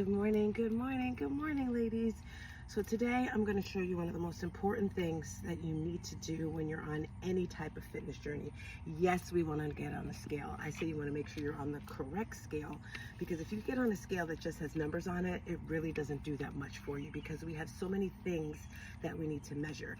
Good morning, good morning, good morning, ladies. So today I'm going to show you one of the most important things that you need to do when you're on any type of fitness journey. Yes, we want to get on the scale. I say you want to make sure you're on the correct scale, because if you get on a scale that just has numbers on it, it really doesn't do that much for you, because we have so many things that we need to measure.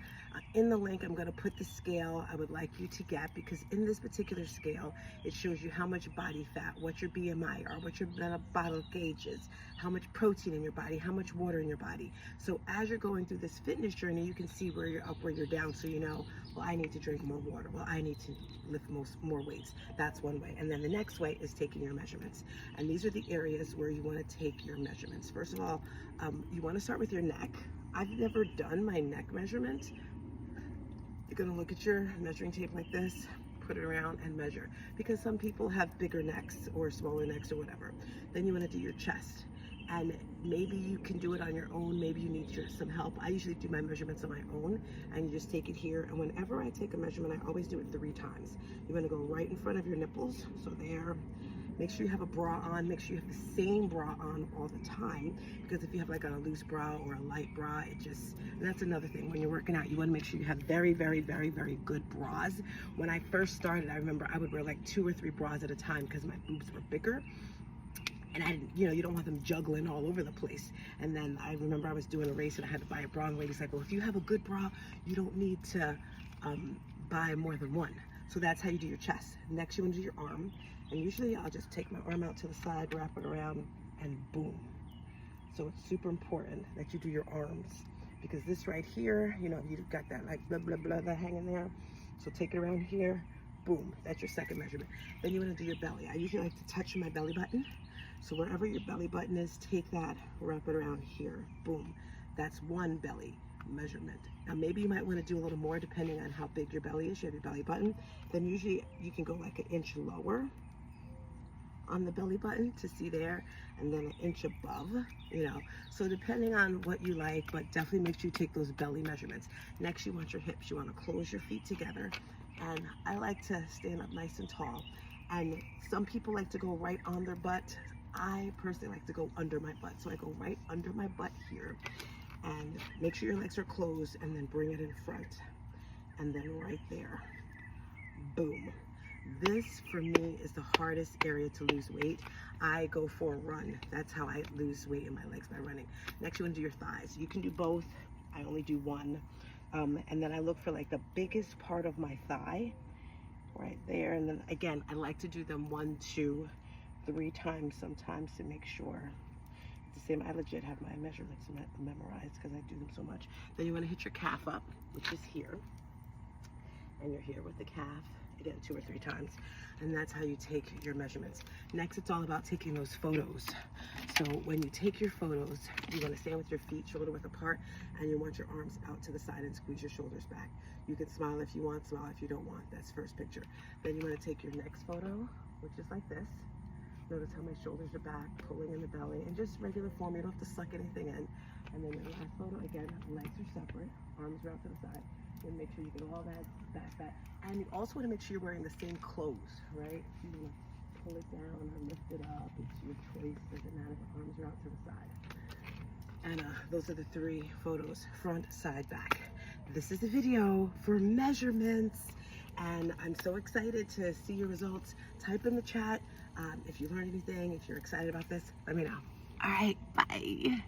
In the link, I'm going to put the scale I would like you to get, because in this particular scale, it shows you how much body fat, what your BMI are, what your metabolic gauge is, how much protein in your body, how much water in your body. So as you're going through this fitness journey, you can see where you're up, where you're down, so you know, well, I need to drink more water. Well, I need to lift more weights. That's one way. And then the next way is taking your measurements. And these are the areas where you want to take your measurements. First of all, you want to start with your neck. I've never done my neck measurement. You're going to look at your measuring tape like this, put it around and measure, because some people have bigger necks or smaller necks or whatever. Then you want to do your chest. And maybe you can do it on your own, maybe you need some help. I usually do my measurements on my own, and you just take it here. And whenever I take a measurement, I always do it 3 times. You're gonna go right in front of your nipples, so there. Make sure you have a bra on, make sure you have the same bra on all the time, because if you have like a loose bra or a light bra, and that's another thing. When you're working out, you wanna make sure you have very, very, very, very good bras. When I first started, I remember I would wear like 2 or 3 bras at a time because my boobs were bigger. And I didn't, you don't want them juggling all over the place. And then I remember I was doing a race and I had to buy a bra, and the lady's like, well, if you have a good bra, you don't need to buy more than one. So that's how you do your chest. Next, you want to do your arm. And usually I'll just take my arm out to the side, wrap it around, and boom. So it's super important that you do your arms, because this right here, you've got that like blah, blah, blah, that hanging there. So take it around here, boom, that's your second measurement. Then you want to do your belly. I usually like to touch my belly button. So wherever your belly button is, take that, wrap it around here, boom. That's one belly measurement. Now maybe you might want to do a little more depending on how big your belly is. You have your belly button. Then usually you can go like an inch lower on the belly button to see there, and then an inch above, So depending on what you like, but definitely make sure you take those belly measurements. Next, you want your hips. You want to close your feet together. And I like to stand up nice and tall. And some people like to go right on their butt. I personally like to go under my butt. So I go right under my butt here, and make sure your legs are closed, and then bring it in front. And then right there, boom. This for me is the hardest area to lose weight. I go for a run. That's how I lose weight in my legs, by running. Next, you want to do your thighs. You can do both. I only do one. And then I look for like the biggest part of my thigh right there. And then again, I like to do them 1, 2, 3 times sometimes to make sure. It's the same. I legit have my measurements memorized because I do them so much. Then you want to hit your calf up, which is here. And you're here with the calf, again, 2 or 3 times. And that's how you take your measurements. Next, it's all about taking those photos. So when you take your photos, you want to stand with your feet shoulder width apart, and you want your arms out to the side and squeeze your shoulders back. You can smile if you want, smile if you don't want. That's first picture. Then you want to take your next photo, which is like this. Notice how my shoulders are back, pulling in the belly, and just regular form. You don't have to suck anything in. And then your last photo, again, legs are separate, arms are out to the side. And make sure you get all that fat. And you also want to make sure you're wearing the same clothes, right? If you want to pull it down or lift it up, it's your choice. Doesn't matter. The arms are out to the side. And those are the 3 photos, front, side, back. This is a video for measurements. And I'm so excited to see your results. Type in the chat if you learned anything, if you're excited about this, let me know. All right, bye.